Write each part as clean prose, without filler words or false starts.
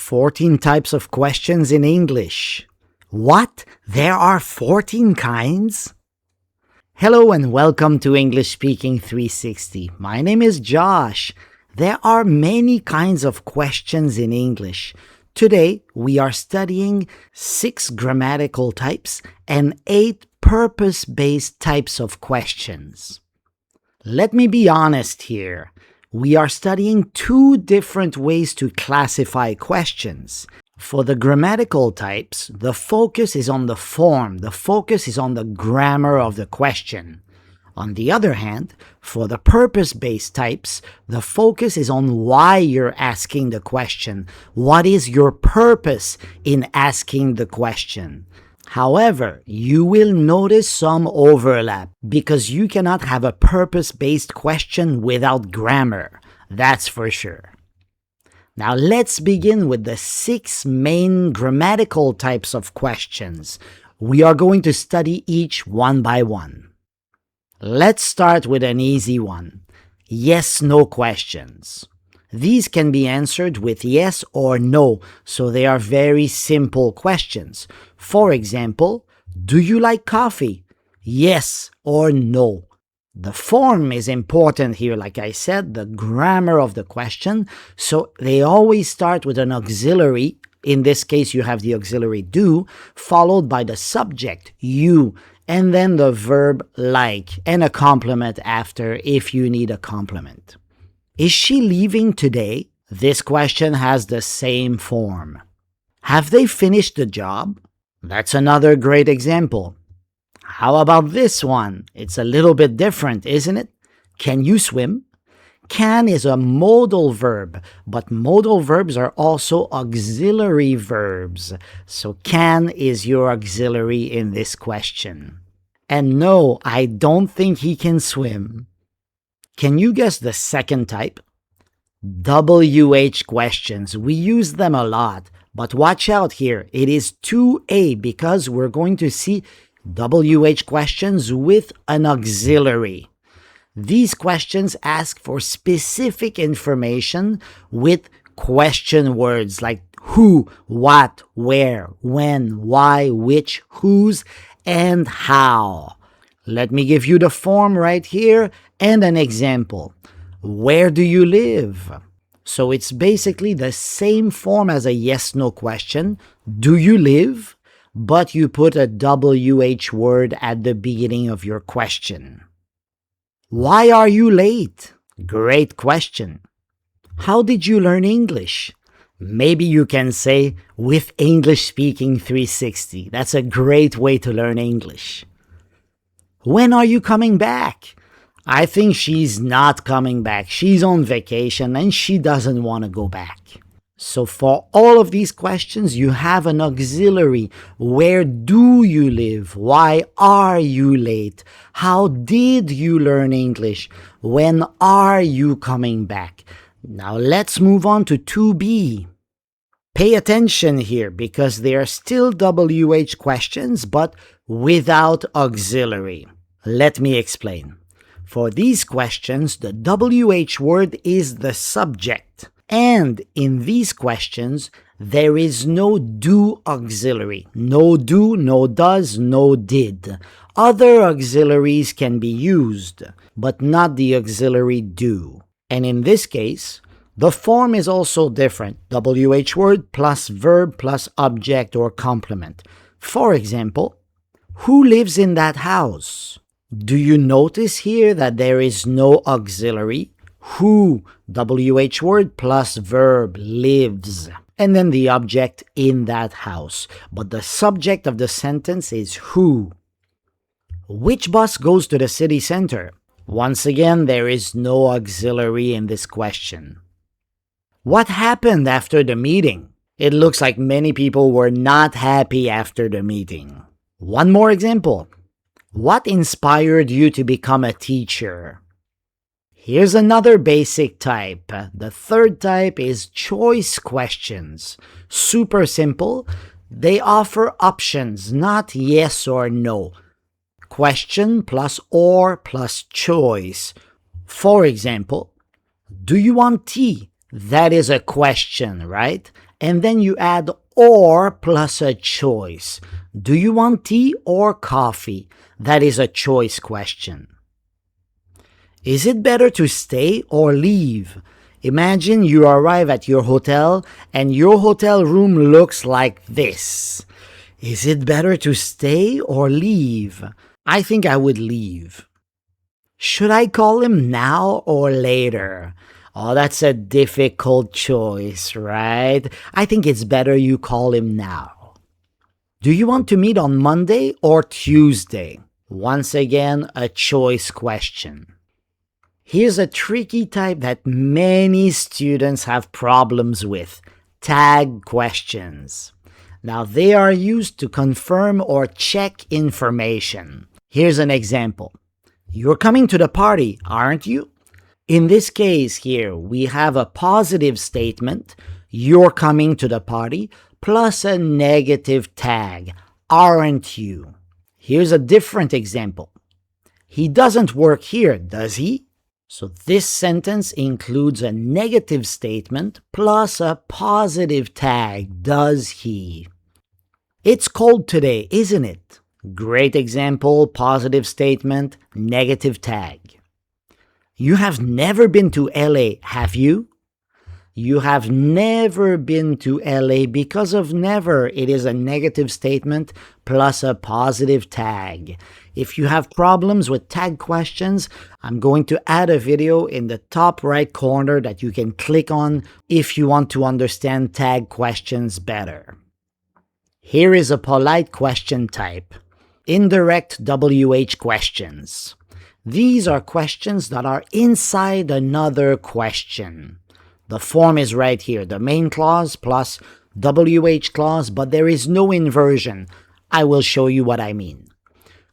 14 types of questions in English. What? There are 14 kinds? Hello and welcome to English Speaking 360. My name is Josh. There are many kinds of questions in English. Today, we are studying 6 grammatical types and 8 purpose-based types of questions. Let me be honest here. We are studying 2 different ways to classify questions. For the grammatical types, the focus is on the form, the focus is on the grammar of the question. On the other hand, for the purpose-based types, the focus is on why you're asking the question. What is your purpose in asking the question? However, you will notice some overlap because you cannot have a purpose-based question without grammar. That's for sure. Now let's begin with the 6 main grammatical types of questions. We are going to study each one by one. Let's start with an easy one. Yes/no questions. These can be answered with yes or no, so they are very simple questions. For example, do you like coffee? Yes or no. The form is important here, like I said, the grammar of the question, so they always start with an auxiliary. In this case, you have the auxiliary do, followed by the subject, you, and then the verb like, and a complement after if you need a complement. Is she leaving today? This question has the same form. Have they finished the job? That's another great example. How about this one? It's a little bit different, isn't it? Can you swim? Can is a modal verb, but modal verbs are also auxiliary verbs. So can is your auxiliary in this question. And no, I don't think he can swim. Can you guess the second type? WH questions. We use them a lot, but watch out here. It is 2A because we're going to see WH questions with an auxiliary. These questions ask for specific information with question words like who, what, where, when, why, which, whose, and how. Let me give you the form right here and an example. Where do you live? So it's basically the same form as a yes/no question. Do you live? But you put a WH word at the beginning of your question. Why are you late? Great question. How did you learn English? Maybe you can say with English Speaking 360. That's a great way to learn English. When are you coming back? I think she's not coming back. She's on vacation and she doesn't want to go back. So for all of these questions, you have an auxiliary. Where do you live? Why are you late? How did you learn English? When are you coming back? Now let's move on to 2B. Pay attention here because they are still WH questions but without auxiliary. Let me explain. For these questions, the WH word is the subject. And in these questions, there is no do auxiliary. No do, no does, no did. Other auxiliaries can be used, but not the auxiliary do. And in this case, the form is also different. WH word plus verb plus object or complement. For example, who lives in that house? Do you notice here that there is no auxiliary? Who, WH word plus verb, lives, and then the object in that house. But the subject of the sentence is who. Which bus goes to the city center? Once again, there is no auxiliary in this question. What happened after the meeting? It looks like many people were not happy after the meeting. One more example. What inspired you to become a teacher? Here's another basic type. The third type is choice questions. Super simple. They offer options, not yes or no. Question plus or plus choice. For example, do you want tea? That is a question, right? and then you add or plus a choice. Do you want tea or coffee? That is a choice question. Is it better to stay or leave? Imagine you arrive at your hotel and your hotel room looks like this. Is it better to stay or leave? I think I would leave. Should I call him now or later? Oh, that's a difficult choice, right? I think it's better you call him now. Do you want to meet on Monday or Tuesday? Once again, a choice question. Here's a tricky type that many students have problems with: tag questions. Now, they are used to confirm or check information. Here's an example. You're coming to the party, aren't you? In this case here, we have a positive statement, you're coming to the party, plus a negative tag, aren't you? Here's a different example. He doesn't work here, does he? So this sentence includes a negative statement plus a positive tag, does he? It's cold today, isn't it? Great example, positive statement, negative tag. You have never been to LA, have you? You have never been to LA because of never. It is a negative statement plus a positive tag. If you have problems with tag questions, I'm going to add a video in the top right corner that you can click on if you want to understand tag questions better. Here is a polite question type: indirect WH questions. These are questions that are inside another question. The form is right here, the main clause plus WH clause, but there is no inversion. I will show you what I mean.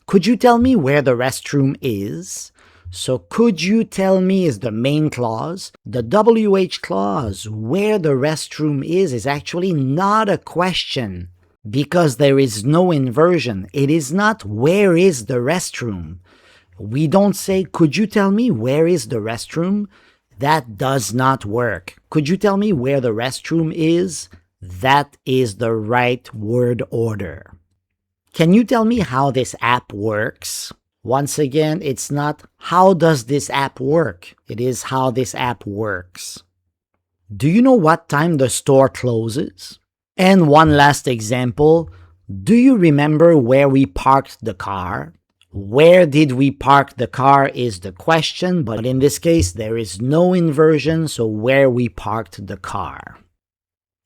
Could you tell me where the restroom is? So could you tell me is the main clause. The WH clause, where the restroom is actually not a question because there is no inversion. It is not where is the restroom. We don't say, could you tell me where is the restroom? That does not work. Could you tell me where the restroom is? That is the right word order. Can you tell me how this app works? Once again, it's not how does this app work? It is how this app works. Do you know what time the store closes? And one last example. Do you remember where we parked the car? Where did we park the car is the question, but in this case, there is no inversion, so where we parked the car.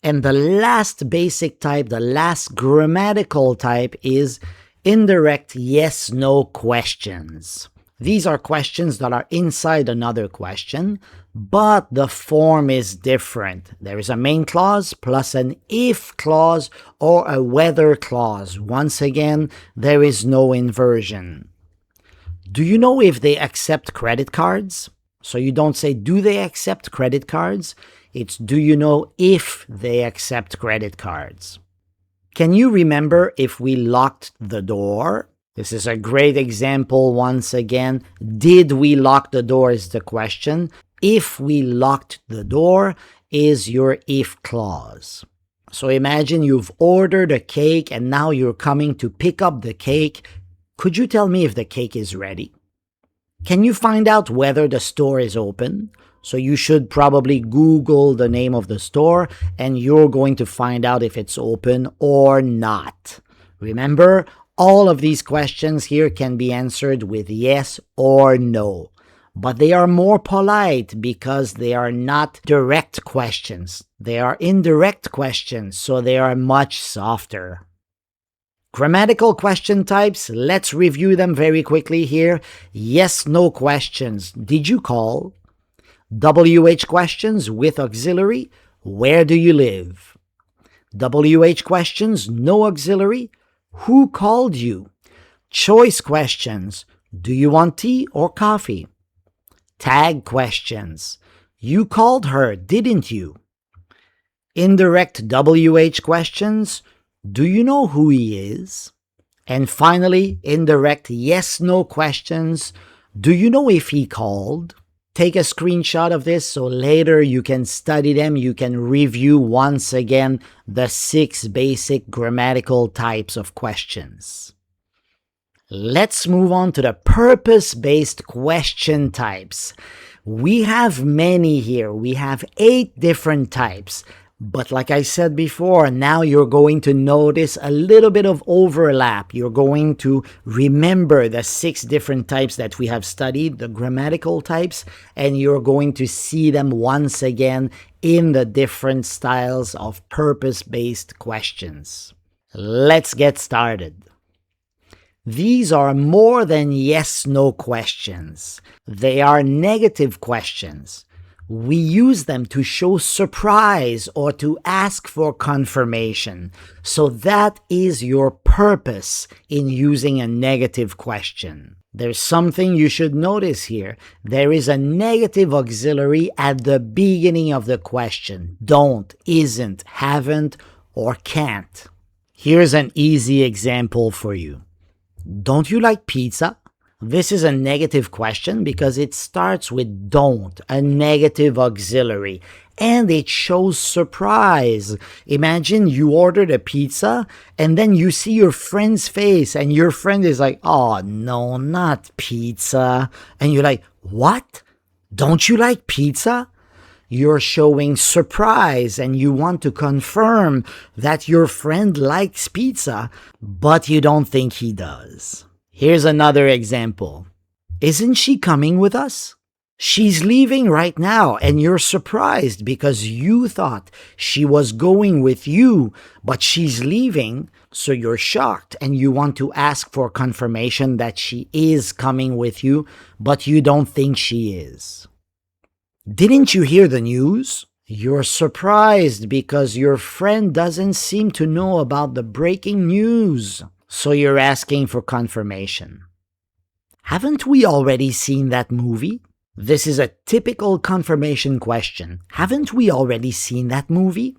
And the last basic type, the last grammatical type is indirect yes-no questions. These are questions that are inside another question, but the form is different. There is a main clause plus an if clause or a whether clause. Once again, there is no inversion. Do you know if they accept credit cards? So you don't say, do they accept credit cards? It's, do you know if they accept credit cards? Can you remember if we locked the door? This is a great example once again. Did we lock the door is the question. If we locked the door is your if clause. So imagine you've ordered a cake and now you're coming to pick up the cake. Could you tell me if the cake is ready? Can you find out whether the store is open? So you should probably Google the name of the store and you're going to find out if it's open or not. Remember, all of these questions here can be answered with yes or no. But they are more polite because they are not direct questions. They are indirect questions, so they are much softer. Grammatical question types, let's review them very quickly here. Yes-no questions. Did you call? WH questions with auxiliary. Where do you live? WH questions, no auxiliary. Who called you? Choice questions. Do you want tea or coffee? Tag questions. You called her, didn't you? Indirect WH questions. Do you know who he is? And finally, indirect yes-no questions. Do you know if he called? take a screenshot of this so later you can study them. You can review once again the 6 basic grammatical types of questions. Let's move on to the purpose-based question types. We have many here. We have 8 different types. But like I said before, now you're going to notice a little bit of overlap. You're going to remember the 6 different types that we have studied, the grammatical types, and you're going to see them once again in the different styles of purpose-based questions. Let's get started. These are more than yes-no questions. They are negative questions. We use them to show surprise or to ask for confirmation. So that is your purpose in using a negative question. There's something you should notice here. There is a negative auxiliary at the beginning of the question. Don't, isn't, haven't, or can't. Here's an easy example for you. Don't you like pizza? This is a negative question because it starts with don't, a negative auxiliary, and it shows surprise. Imagine you ordered a pizza and then you see your friend's face and your friend is like, "Oh, no, not pizza." And you're like, "What? Don't you like pizza?" You're showing surprise and you want to confirm that your friend likes pizza, but you don't think he does. Here's another example. Isn't she coming with us? She's leaving right now and you're surprised because you thought she was going with you, but she's leaving, so you're shocked and you want to ask for confirmation that she is coming with you, but you don't think she is. Didn't you hear the news? You're surprised because your friend doesn't seem to know about the breaking news. So you're asking for confirmation. Haven't we already seen that movie? This is a typical confirmation question. Haven't we already seen that movie?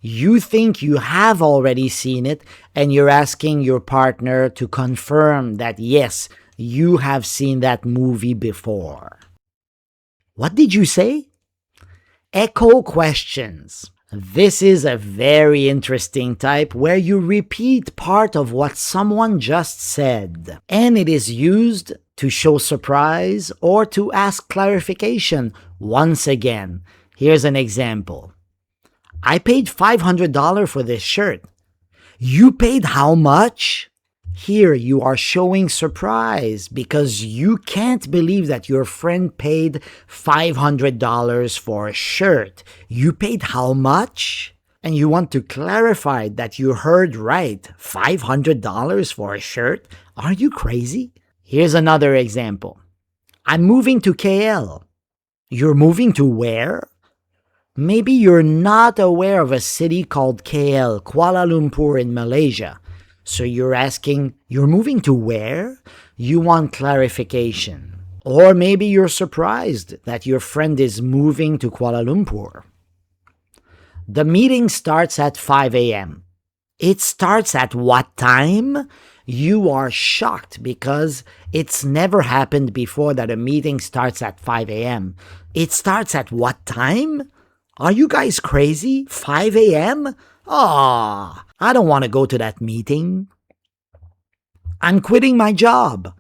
You think you have already seen it, and you're asking your partner to confirm that yes, you have seen that movie before. What did you say? Echo questions. This is a very interesting type where you repeat part of what someone just said, and it is used to show surprise or to ask clarification once again. Here's an example. I paid $500 for this shirt. You paid how much? Here you are showing surprise because you can't believe that your friend paid $500 for a shirt. You paid how much? And you want to clarify that you heard right. $500 for a shirt? Are you crazy? Here's another example. I'm moving to KL. You're moving to where? Maybe you're not aware of a city called KL, Kuala Lumpur in Malaysia. So you're asking, you're moving to where? You want clarification. Or maybe you're surprised that your friend is moving to Kuala Lumpur. The meeting starts at 5 a.m. It starts at what time? You are shocked because it's never happened before that a meeting starts at 5 a.m. It starts at what time? Are you guys crazy? 5 a.m.? Ah, I don't want to go to that meeting. I'm quitting my job.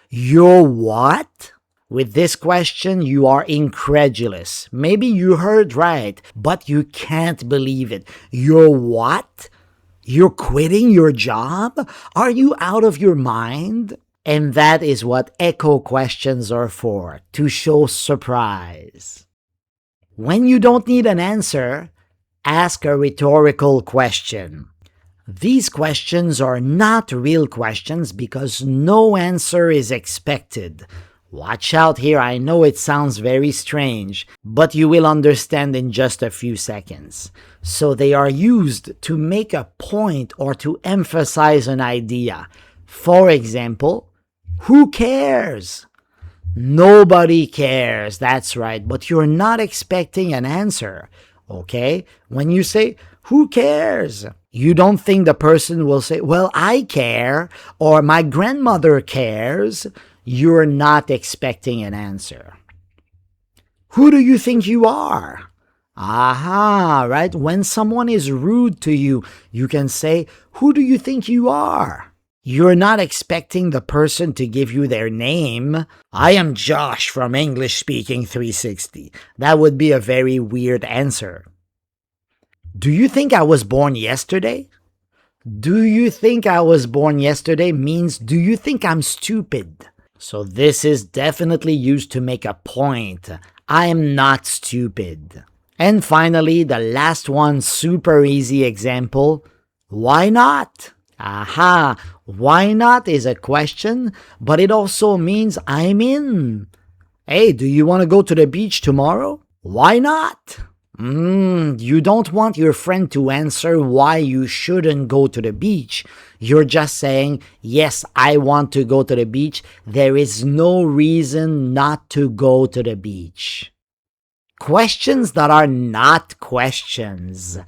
You're what? With this question, you are incredulous. Maybe you heard right, but you can't believe it. You're what? You're quitting your job? Are you out of your mind? And that is what echo questions are for, to show surprise. When you don't need an answer, ask a rhetorical question. These questions are not real questions because no answer is expected. Watch out here, I know it sounds very strange, but you will understand in just a few seconds. So they are used to make a point or to emphasize an idea. For example, who cares? Nobody cares, that's right, but you're not expecting an answer. Okay? When you say, who cares? You don't think the person will say, well, I care, or my grandmother cares. You're not expecting an answer. Who do you think you are? Aha, right? When someone is rude to you, you can say, who do you think you are? You're not expecting the person to give you their name. I am Josh from English Speaking 360. That would be a very weird answer. Do you think I was born yesterday? Do you think I was born yesterday means do you think I'm stupid? So this is definitely used to make a point. I am not stupid. And finally, the last one, super easy example. Why not? Aha, why not is a question, but it also means I'm in. Hey, do you want to go to the beach tomorrow? Why not? You don't want your friend to answer why you shouldn't go to the beach. You're just saying, yes, I want to go to the beach. There is no reason not to go to the beach. Questions that are not questions.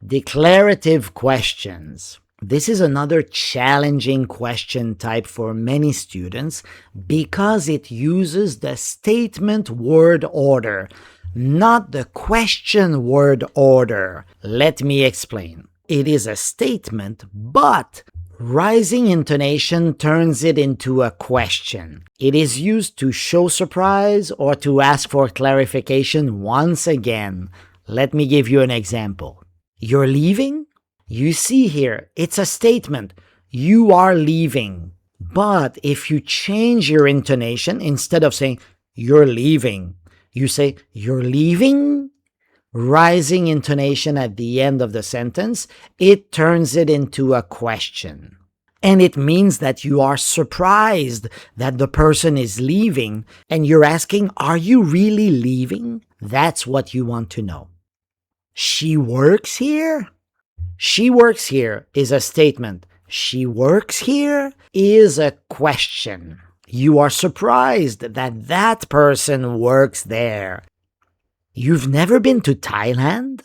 Declarative questions. This is another challenging question type for many students because it uses the statement word order, not the question word order. Let me explain. It is a statement, but rising intonation turns it into a question. It is used to show surprise or to ask for clarification once again. Let me give you an example. You're leaving? You see here, it's a statement. You are leaving. But if you change your intonation, instead of saying, you're leaving, you say, you're leaving? Rising intonation at the end of the sentence, it turns it into a question. And it means that you are surprised that the person is leaving, and you're asking, are you really leaving? That's what you want to know. She works here? She works here is a statement. She works here is a question. You are surprised that that person works there. You've never been to Thailand?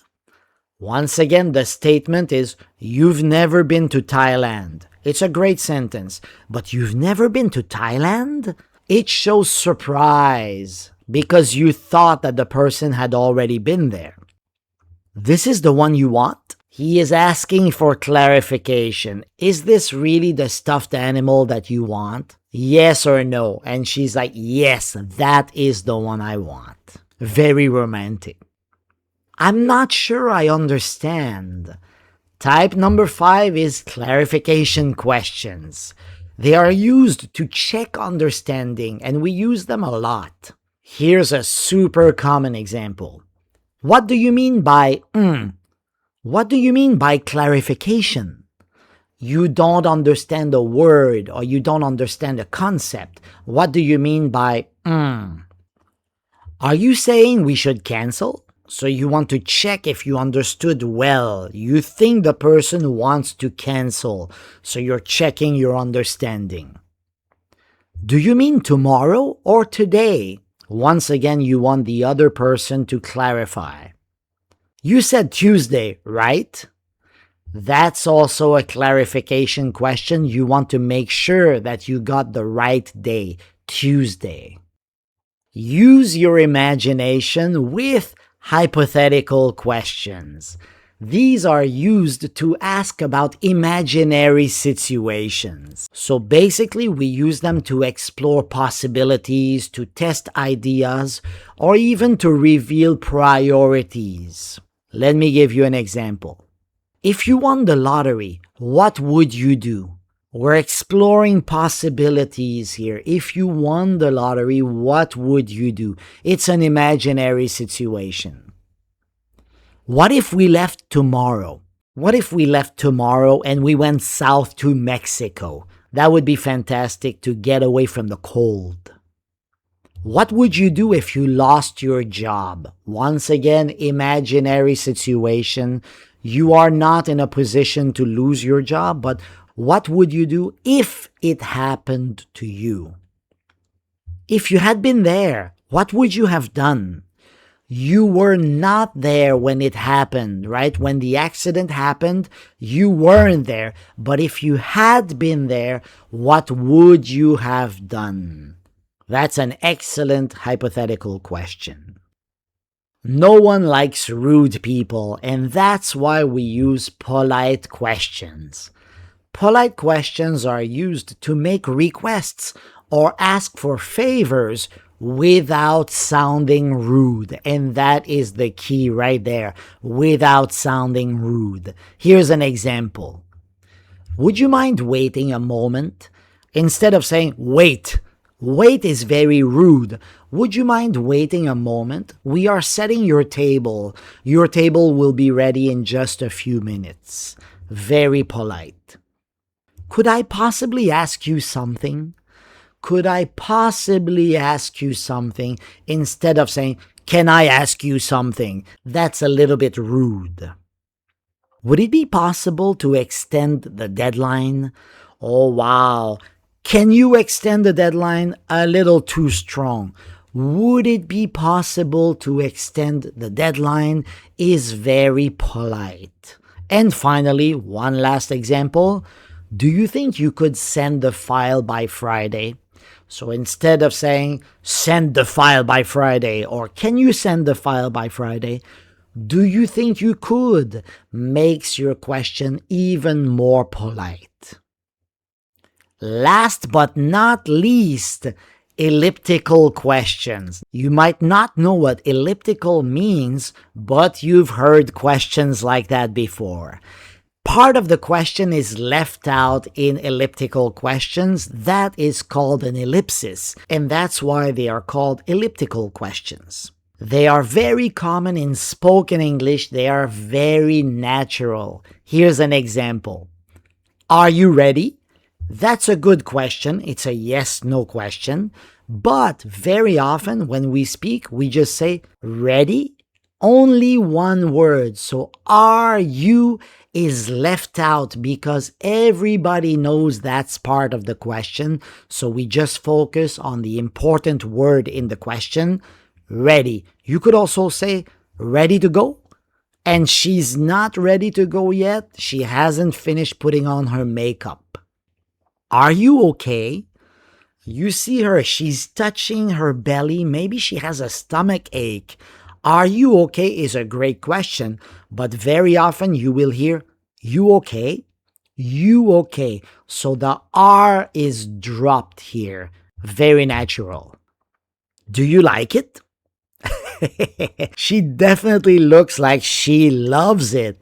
Once again, the statement is, you've never been to Thailand. It's a great sentence, but you've never been to Thailand? It shows surprise because you thought that the person had already been there. This is the one you want? He is asking for clarification. Is this really the stuffed animal that you want? Yes or no? And she's like, yes, that is the one I want. Very romantic. I'm not sure I understand. Type number 5 is clarification questions. They are used to check understanding, and we use them a lot. Here's a super common example. What do you mean by What do you mean by clarification? You don't understand a word or you don't understand a concept. What do you mean by Are you saying we should cancel? So you want to check if you understood well. You think the person wants to cancel, so you're checking your understanding. Do you mean tomorrow or today? Once again, you want the other person to clarify. You said Tuesday, right? That's also a clarification question. You want to make sure that you got the right day, Tuesday. Use your imagination with hypothetical questions. These are used to ask about imaginary situations. So basically, we use them to explore possibilities, to test ideas, or even to reveal priorities. Let me give you an example. If you won the lottery, what would you do? We're exploring possibilities here. If you won the lottery, what would you do? It's an imaginary situation. What if we left tomorrow? What if we left tomorrow and we went south to Mexico? That would be fantastic to get away from the cold. What would you do if you lost your job? Once again, imaginary situation. You are not in a position to lose your job, but what would you do if it happened to you? If you had been there, what would you have done? You were not there when it happened, right? When the accident happened, you weren't there. But if you had been there, what would you have done? That's an excellent hypothetical question. No one likes rude people, and that's why we use polite questions. Polite questions are used to make requests or ask for favors without sounding rude. And that is the key right there, without sounding rude. Here's an example. Would you mind waiting a moment? Instead of saying, wait is very rude. Would you mind waiting a moment? We are setting your table. Your table will be ready in just a few minutes. Very polite. Could I possibly ask you something? Could I possibly ask you something? Instead of saying, can I ask you something? That's a little bit rude. Would it be possible to extend the deadline? Oh, wow. Can you extend the deadline? A little too strong. Would it be possible to extend the deadline? Is very polite. And finally, one last example. Do you think you could send the file by Friday? So instead of saying, send the file by Friday, or can you send the file by Friday? Do you think you could? Makes your question even more polite. Last but not least, elliptical questions. You might not know what elliptical means, but you've heard questions like that before. Part of the question is left out in elliptical questions. That is called an ellipsis, and that's why they are called elliptical questions. They are very common in spoken English. They are very natural. Here's an example. Are you ready? That's a good question. It's a yes-no question. But very often when we speak, we just say ready. Only one word. So are you is left out because everybody knows that's part of the question. So we just focus on the important word in the question. Ready. You could also say ready to go. And she's not ready to go yet. She hasn't finished putting on her makeup. Are you okay? You see her, she's touching her belly. Maybe she has a stomach ache. Are you okay is a great question, but very often you will hear, you okay? You okay? So the R is dropped here. Very natural. Do you like it? She definitely looks like she loves it.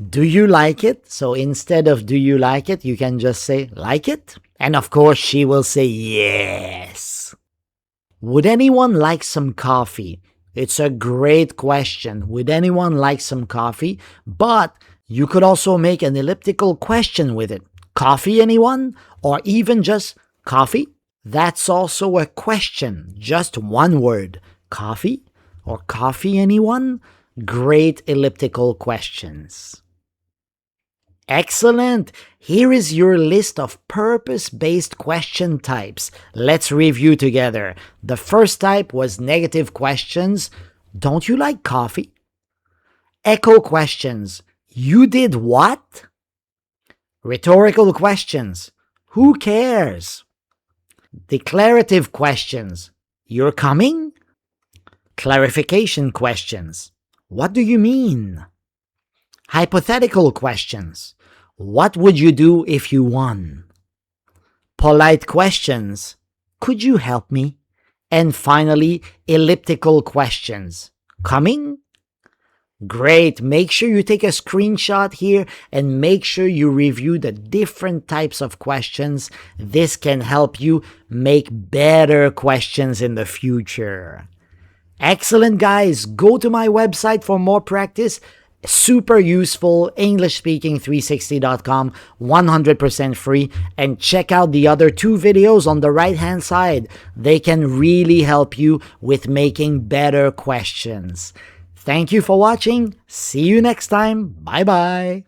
Do you like it? So instead of do you like it, you can just say like it. And of course, she will say yes. Would anyone like some coffee? It's a great question. Would anyone like some coffee? But you could also make an elliptical question with it. Coffee, anyone? Or even just coffee? That's also a question. Just one word. Coffee? Or coffee, anyone? Great elliptical questions. Excellent! Here is your list of purpose-based question types. Let's review together. The first type was negative questions. Don't you like coffee? Echo questions. You did what? Rhetorical questions. Who cares? Declarative questions. You're coming? Clarification questions. What do you mean? Hypothetical questions. What would you do if you won? Polite questions. Could you help me? And finally, elliptical questions. Coming? Great. Make sure you take a screenshot here and make sure you review the different types of questions. This can help you make better questions in the future. Excellent, guys. Go to my website for more practice. Super useful, EnglishSpeaking360.com, 100% free, and check out the other two videos on the right hand side. They can really help you with making better questions. Thank you for watching. See you next time. Bye bye.